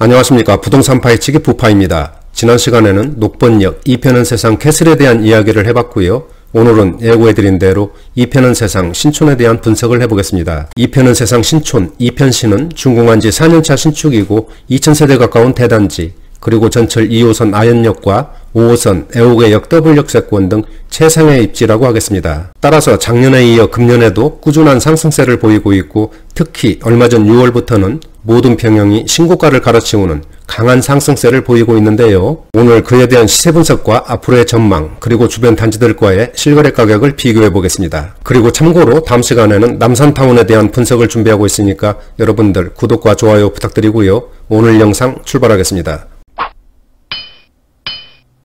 안녕하십니까. 부동산 파헤치기 부파입니다. 지난 시간에는 녹번역 2편은 세상 캐슬에 대한 이야기를 해봤고요. 오늘은 예고해드린 대로 2편은 세상 신촌에 대한 분석을 해보겠습니다. 2편은 세상 신촌 2편시는 준공한 지 4년차 신축이고 2000세대 가까운 대단지, 그리고 전철 2호선 아현역과 5호선 애호개역 더블역세권 등 최상의 입지라고 하겠습니다. 따라서 작년에 이어 금년에도 꾸준한 상승세를 보이고 있고, 특히 얼마 전 6월부터는 모든 평형이 신고가를 갈아치우는 강한 상승세를 보이고 있는데요. 오늘 그에 대한 시세 분석과 앞으로의 전망, 그리고 주변 단지들과의 실거래 가격을 비교해 보겠습니다. 그리고 참고로 다음 시간에는 남산타운에 대한 분석을 준비하고 있으니까 여러분들 구독과 좋아요 부탁드리고요. 오늘 영상 출발하겠습니다.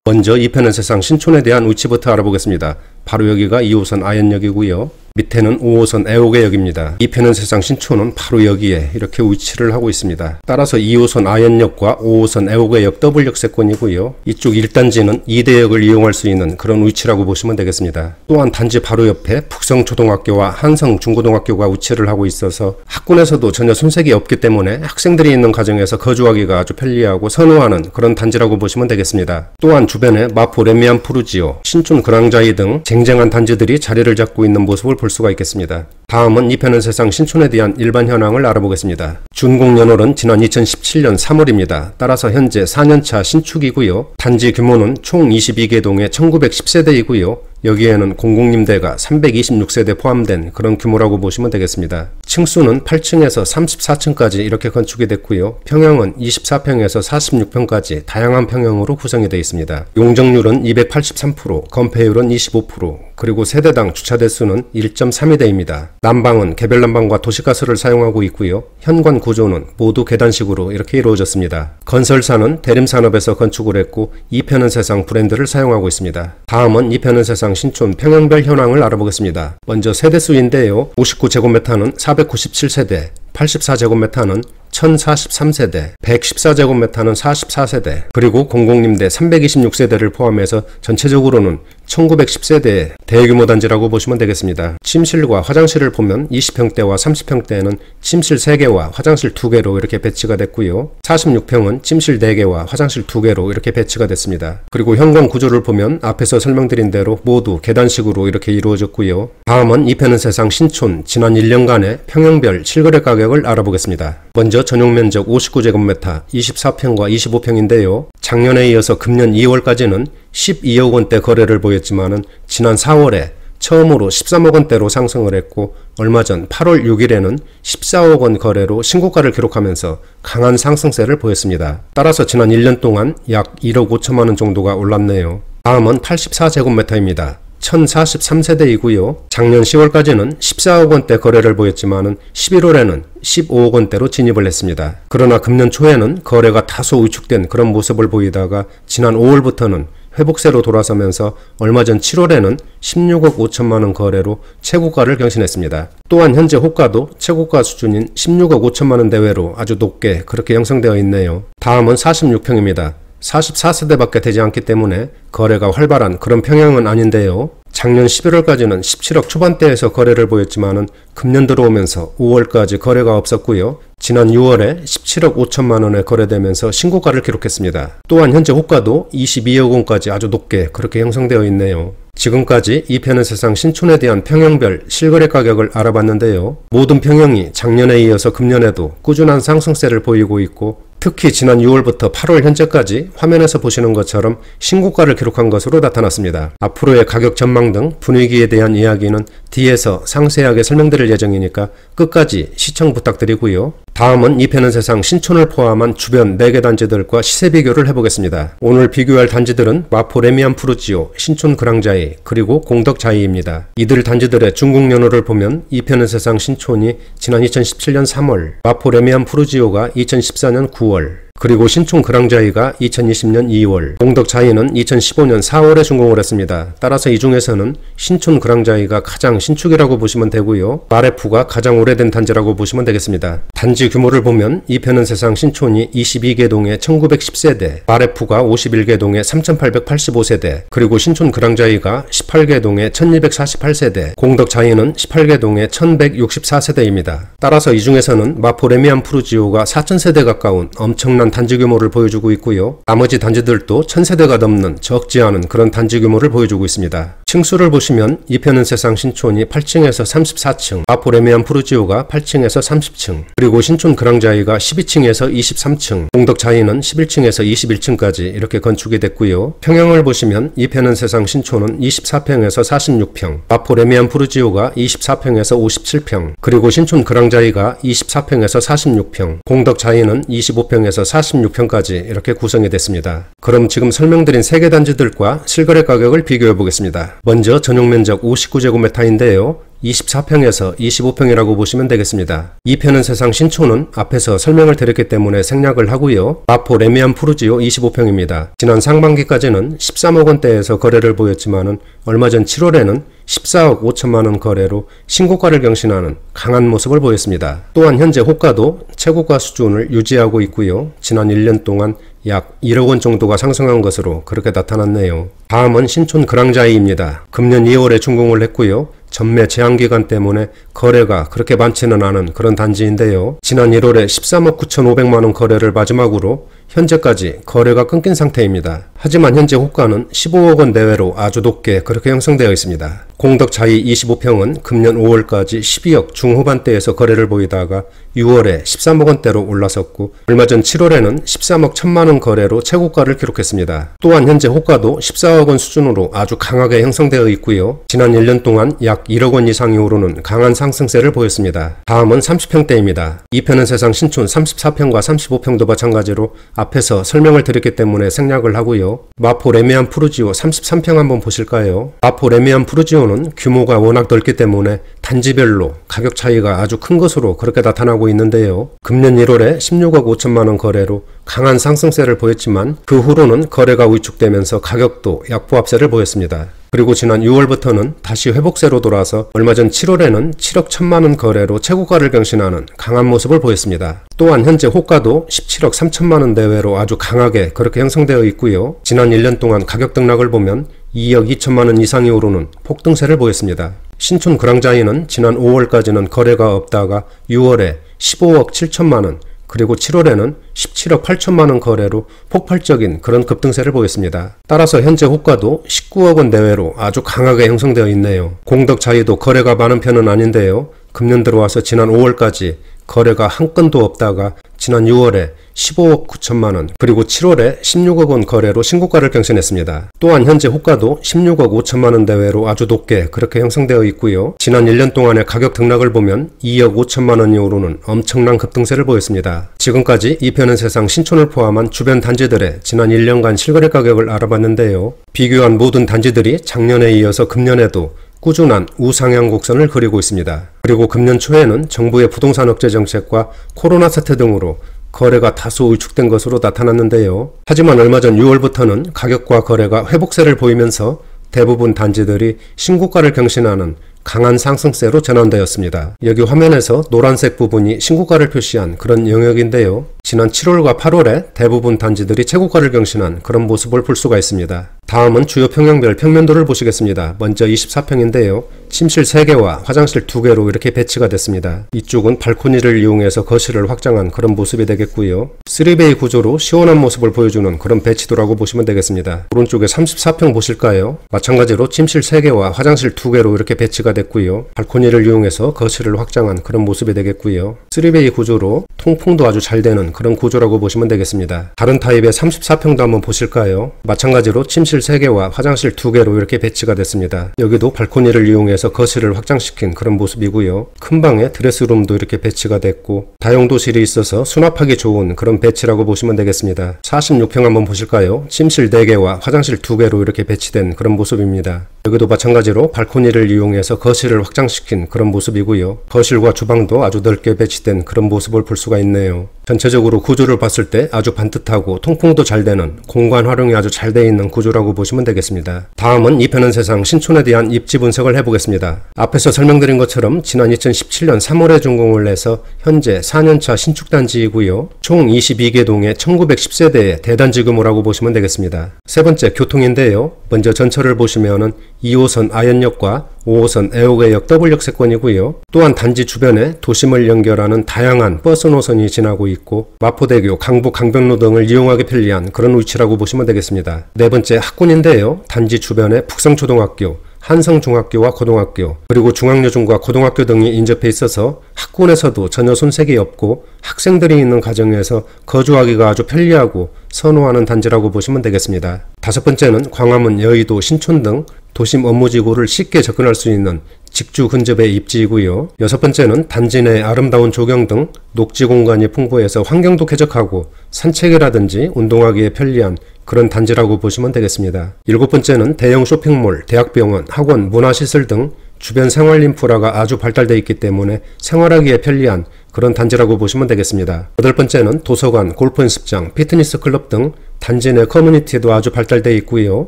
먼저 2편은 세상 신촌에 대한 위치부터 알아보겠습니다. 바로 여기가 2호선 아현역이고요. 밑에는 5호선 애호개역입니다. 2편은 세상 신촌은 바로 여기에 이렇게 위치를 하고 있습니다. 따라서 2호선 아현역과 5호선 애호개역 더블역세권이고요. 이쪽 1단지는 2대역을 이용할 수 있는 그런 위치라고 보시면 되겠습니다. 또한 단지 바로 옆에 북성초등학교와 한성중고등학교가 위치를 하고 있어서 학군에서도 전혀 손색이 없기 때문에 학생들이 있는 가정에서 거주하기가 아주 편리하고 선호하는 그런 단지라고 보시면 되겠습니다. 또한 주변에 마포 레미안 푸르지오, 신촌 그랑자이 등 쟁쟁한 단지들이 자리를 잡고 있는 모습을 볼 수가 있겠습니다. 다음은 2편은 세상 신촌에 대한 일반 현황을 알아보겠습니다. 준공연월은 지난 2017년 3월입니다. 따라서 현재 4년차 신축이고요. 단지 규모는 총 22개 동의 1910세대이고요. 여기에는 공공임대가 326세대 포함된 그런 규모라고 보시면 되겠습니다. 층수는 8층에서 34층까지 이렇게 건축이 됐고요. 평형은 24평에서 46평까지 다양한 평형으로 구성이 되어 있습니다. 용적률은 283%, 건폐율은 25%, 그리고 세대당 주차 대수는 1.32대입니다. 난방은 개별 난방과 도시가스를 사용하고 있고요. 현관 구조는 모두 계단식으로 이렇게 이루어졌습니다. 건설사는 대림산업에서 건축을 했고 2편은 세상 브랜드를 사용하고 있습니다. 다음은 2편은 세상 신촌 평형별 현황을 알아보겠습니다. 먼저 세대수인데요. 59제곱미터는 497세대, 84제곱미터는 1043세대, 114제곱미터는 44세대, 그리고 공공임대 326세대를 포함해서 전체적으로는 1910세대의 대규모 단지라고 보시면 되겠습니다. 침실과 화장실을 보면 20평대와 30평대는 침실 3개와 화장실 2개로 이렇게 배치가 됐고요. 46평은 침실 4개와 화장실 2개로 이렇게 배치가 됐습니다. 그리고 현관 구조를 보면 앞에서 설명드린 대로 모두 계단식으로 이렇게 이루어졌고요. 다음은 2편은 세상 신촌 지난 1년간의 평형별 실거래 가격을 알아보겠습니다. 먼저 전용면적 59제곱미터 24평과 25평인데요. 작년에 이어서 금년 2월까지는 12억 원대 거래를 보였지만은 지난 4월에 처음으로 13억 원대로 상승을 했고, 얼마 전 8월 6일에는 14억 원 거래로 신고가를 기록하면서 강한 상승세를 보였습니다. 따라서 지난 1년 동안 약 1억 5천만 원 정도가 올랐네요. 다음은 84제곱미터입니다. 1043세대이고요. 작년 10월까지는 14억 원대 거래를 보였지만은 11월에는 15억 원대로 진입을 했습니다. 그러나 금년 초에는 거래가 다소 위축된 그런 모습을 보이다가 지난 5월부터는 회복세로 돌아서면서 얼마 전 7월에는 16억 5천만 원 거래로 최고가를 경신했습니다. 또한 현재 호가도 최고가 수준인 16억 5천만 원 대외로 아주 높게 그렇게 형성되어 있네요. 다음은 46평입니다. 44세대밖에 되지 않기 때문에 거래가 활발한 그런 평형은 아닌데요. 작년 11월까지는 17억 초반대에서 거래를 보였지만은 금년 들어오면서 5월까지 거래가 없었고요. 지난 6월에 17억 5천만 원에 거래되면서 신고가를 기록했습니다. 또한 현재 호가도 22억 원까지 아주 높게 그렇게 형성되어 있네요. 지금까지 2편은 세상 신촌에 대한 평형별 실거래 가격을 알아봤는데요. 모든 평형이 작년에 이어서 금년에도 꾸준한 상승세를 보이고 있고, 특히 지난 6월부터 8월 현재까지 화면에서 보시는 것처럼 신고가를 기록한 것으로 나타났습니다. 앞으로의 가격 전망 등 분위기에 대한 이야기는 뒤에서 상세하게 설명드릴 예정이니까 끝까지 시청 부탁드리고요. 다음은 2편은 세상 신촌을 포함한 주변 4개 단지들과 시세 비교를 해보겠습니다. 오늘 비교할 단지들은 마포 레미안 푸르지오, 신촌 그랑자이, 그리고 공덕자이입니다. 이들 단지들의 준공연월을 보면 2편은 세상 신촌이 지난 2017년 3월, 마포 레미안 푸르지오가 2014년 9월, 그리고 신촌 그랑자이가 2020년 2월, 공덕자이는 2015년 4월에 준공을 했습니다. 따라서 이 중에서는 신촌 그랑자이가 가장 신축이라고 보시면 되고요. 마레프가 가장 오래된 단지라고 보시면 되겠습니다. 단지 규모를 보면 2편은 세상 신촌이 22개 동의 1910세대, 마레프가 51개 동의 3885세대, 그리고 신촌 그랑자이가 18개 동의 1248세대, 공덕자이는 18개 동의 1164세대입니다. 따라서 이 중에서는 마포 레미안 푸르지오가 4000세대 가까운 엄청난 엄청난 단지 규모를 보여주고 있고요. 나머지 단지들도 1000세대가 넘는 적지 않은 그런 단지 규모를 보여주고 있습니다. 층수를 보시면 이편은 세상 신촌이 8층에서 34층, 마포 레미안 푸르지오가 8층에서 30층, 그리고 신촌 그랑자이가 12층에서 23층, 공덕자이는 11층에서 21층까지 이렇게 건축이 됐고요. 평형을 보시면 이편은 세상 신촌은 24평에서 46평, 마포 레미안 푸르지오가 24평에서 57평, 그리고 신촌 그랑자이가 24평에서 46평, 공덕자이는 25평에서 46평까지 이렇게 구성이 됐습니다. 그럼 지금 설명드린 3개 단지들과 실거래 가격을 비교해 보겠습니다. 먼저 전용 면적 59제곱미터인데요. 24평에서 25평이라고 보시면 되겠습니다. 이편은 세상 신촌은 앞에서 설명을 드렸기 때문에 생략을 하고요. 마포 레미안 푸르지오 25평입니다. 지난 상반기까지는 13억 원대에서 거래를 보였지만은 얼마 전 7월에는 14억 5천만원 거래로 신고가를 경신하는 강한 모습을 보였습니다. 또한 현재 호가도 최고가 수준을 유지하고 있고요. 지난 1년 동안 약 1억 원 정도가 상승한 것으로 그렇게 나타났네요. 다음은 신촌 그랑자이입니다. 금년 2월에 준공을 했고요. 전매 제한 기간 때문에 거래가 그렇게 많지는 않은 그런 단지인데요. 지난 1월에 13억 9,500만원 거래를 마지막으로 현재까지 거래가 끊긴 상태입니다. 하지만 현재 호가는 15억 원 내외로 아주 높게 그렇게 형성되어 있습니다. 공덕자이 25평은 금년 5월까지 12억 중후반대에서 거래를 보이다가 6월에 13억 원대로 올라섰고 얼마 전 7월에는 13억 1천만원 거래로 최고가를 기록했습니다. 또한 현재 호가도 14억 원 수준으로 아주 강하게 형성되어 있고요. 지난 1년 동안 약 1억 원 이상이 오르는 강한 상승세를 보였습니다. 다음은 30평대입니다. 이편은 세상 신촌 34평과 35평도 마찬가지로 앞에서 설명을 드렸기 때문에 생략을 하고요. 마포 레미안 푸르지오 33평 한번 보실까요? 마포 레미안 푸르지오는 규모가 워낙 넓기 때문에 단지별로 가격 차이가 아주 큰 것으로 그렇게 나타나고 있는데요. 금년 1월에 16억 5천만원 거래로 강한 상승세를 보였지만 그 후로는 거래가 위축되면서 가격도 약보합세를 보였습니다. 그리고 지난 6월부터는 다시 회복세로 돌아서 얼마 전 7월에는 7억 1천만원 거래로 최고가를 경신하는 강한 모습을 보였습니다. 또한 현재 호가도 17억 3천만원 내외로 아주 강하게 그렇게 형성되어 있고요. 지난 1년 동안 가격 등락을 보면 2억 2천만원 이상이 오르는 폭등세를 보였습니다. 신촌 그랑자이는 지난 5월까지는 거래가 없다가 6월에 15억 7천만원, 그리고 7월에는 17억 8천만원 거래로 폭발적인 그런 급등세를 보였습니다. 따라서 현재 호가도 19억 원 내외로 아주 강하게 형성되어 있네요. 공덕자이도 거래가 많은 편은 아닌데요. 금년 들어와서 지난 5월까지 거래가 한 건도 없다가 지난 6월에 15억 9천만원, 그리고 7월에 16억 원 거래로 신고가를 경신했습니다. 또한 현재 호가도 16억 5천만원 내외로 아주 높게 그렇게 형성되어 있고요. 지난 1년 동안의 가격 등락을 보면 2억 5천만원이 오르는 엄청난 급등세를 보였습니다. 지금까지 이편은 세상 신촌을 포함한 주변 단지들의 지난 1년간 실거래 가격을 알아봤는데요. 비교한 모든 단지들이 작년에 이어서 금년에도 꾸준한 우상향 곡선을 그리고 있습니다. 그리고 금년 초에는 정부의 부동산 억제 정책과 코로나 사태 등으로 거래가 다소 위축된 것으로 나타났는데요. 하지만 얼마 전 6월부터는 가격과 거래가 회복세를 보이면서 대부분 단지들이 신고가를 경신하는 강한 상승세로 전환되었습니다. 여기 화면에서 노란색 부분이 신고가를 표시한 그런 영역인데요. 지난 7월과 8월에 대부분 단지들이 최고가를 경신한 그런 모습을 볼 수가 있습니다. 다음은 주요 평형별 평면도를 보시겠습니다. 먼저 24평인데요. 침실 3개와 화장실 2개로 이렇게 배치가 됐습니다. 이쪽은 발코니를 이용해서 거실을 확장한 그런 모습이 되겠고요. 3베이 구조로 시원한 모습을 보여주는 그런 배치도라고 보시면 되겠습니다. 오른쪽에 34평 보실까요? 마찬가지로 침실 3개와 화장실 2개로 이렇게 배치가 됐고요. 발코니를 이용해서 거실을 확장한 그런 모습이 되겠고요. 3베이 구조로 통풍도 아주 잘 되는 그런 구조라고 보시면 되겠습니다. 다른 타입의 34평도 한번 보실까요? 마찬가지로 침실 3개와 화장실 2개로 이렇게 배치가 됐습니다. 여기도 발코니를 이용해서 거실을 확장시킨 그런 모습이고요. 큰 방에 드레스룸도 이렇게 배치가 됐고 다용도실이 있어서 수납하기 좋은 그런 배치라고 보시면 되겠습니다. 46평 한번 보실까요? 침실 4개와 화장실 2개로 이렇게 배치된 그런 모습입니다. 여기도 마찬가지로 발코니를 이용해서 거실을 확장시킨 그런 모습이고요. 거실과 주방도 아주 넓게 배치된 그런 모습을 볼 수가 있네요. 전체적으로 구조를 봤을 때 아주 반듯하고 통풍도 잘 되는 공간 활용이 아주 잘 되어 있는 구조라고 보시면 되겠습니다. 다음은 이편은 세상 신촌에 대한 입지 분석을 해보겠습니다. 앞에서 설명드린 것처럼 지난 2017년 3월에 준공을 해서 현재 4년차 신축단지이고요. 총 22개 동의 1910세대의 대단지 규모라고 보시면 되겠습니다. 세 번째 교통인데요. 먼저 전철을 보시면은 2호선 아현역과 5호선 애호개역 더블역세권이고요. 또한 단지 주변에 도심을 연결하는 다양한 버스 노선이 지나고 있고 있고 마포대교, 강북, 강변로 등을 이용하기 편리한 그런 위치라고 보시면 되겠습니다. 네 번째 학군인데요. 단지 주변에 북성초등학교, 한성중학교와 고등학교, 그리고 중앙여중과 고등학교 등이 인접해 있어서 학군에서도 전혀 손색이 없고 학생들이 있는 가정에서 거주하기가 아주 편리하고 선호하는 단지라고 보시면 되겠습니다. 다섯 번째는 광화문, 여의도, 신촌 등 도심 업무지구를 쉽게 접근할 수 있는 직주 근접의 입지이고요. 여섯 번째는 단지 내 아름다운 조경 등 녹지 공간이 풍부해서 환경도 쾌적하고 산책이라든지 운동하기에 편리한 그런 단지라고 보시면 되겠습니다. 일곱 번째는 대형 쇼핑몰, 대학병원, 학원, 문화시설 등 주변 생활 인프라가 아주 발달되어 있기 때문에 생활하기에 편리한 그런 단지라고 보시면 되겠습니다. 여덟 번째는 도서관, 골프 연습장, 피트니스 클럽 등 단지 내 커뮤니티도 아주 발달되어 있고요.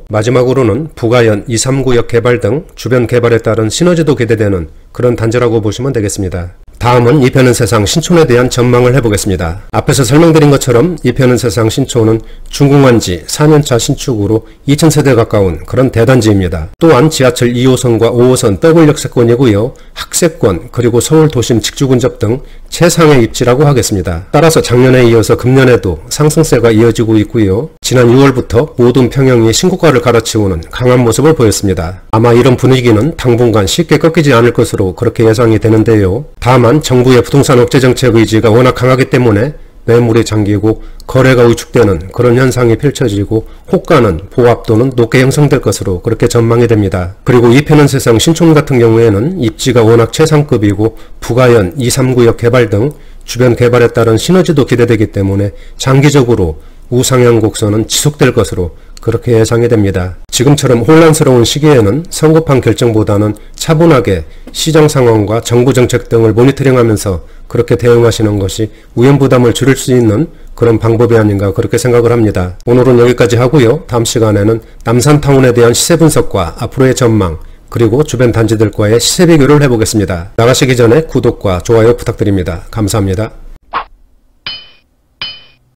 마지막으로는 부가연, 2, 3구역 개발 등 주변 개발에 따른 시너지도 기대되는 그런 단지라고 보시면 되겠습니다. 다음은 이편은 세상 신촌에 대한 전망을 해보겠습니다. 앞에서 설명드린 것처럼 이편은 세상 신촌은 준공한 지 4년차 신축으로 2000세대 가까운 그런 대단지입니다. 또한 지하철 2호선과 5호선 더블 역세권이고요. 학세권 그리고 서울 도심 직주 근접 등 최상의 입지라고 하겠습니다. 따라서 작년에 이어서 금년에도 상승세가 이어지고 있고요. 지난 6월부터 모든 평형이 신고가를 갈아치우는 강한 모습을 보였습니다. 아마 이런 분위기는 당분간 쉽게 꺾이지 않을 것으로 그렇게 예상이 되는데요. 다만 정부의 부동산 억제 정책 의지가 워낙 강하기 때문에 매물이 잠기고 거래가 위축되는 그런 현상이 펼쳐지고 호가는 보합 또는 높게 형성될 것으로 그렇게 전망이 됩니다. 그리고 이편은 세상 신촌 같은 경우에는 입지가 워낙 최상급이고 부가연, 2, 3구역 개발 등 주변 개발에 따른 시너지도 기대되기 때문에 장기적으로 우상향 곡선은 지속될 것으로 그렇게 예상이 됩니다. 지금처럼 혼란스러운 시기에는 성급한 결정보다는 차분하게 시장 상황과 정부 정책 등을 모니터링하면서 그렇게 대응하시는 것이 위험부담을 줄일 수 있는 그런 방법이 아닌가 그렇게 생각을 합니다. 오늘은 여기까지 하고요. 다음 시간에는 남산타운에 대한 시세 분석과 앞으로의 전망 그리고 주변 단지들과의 시세 비교를 해보겠습니다. 나가시기 전에 구독과 좋아요 부탁드립니다. 감사합니다.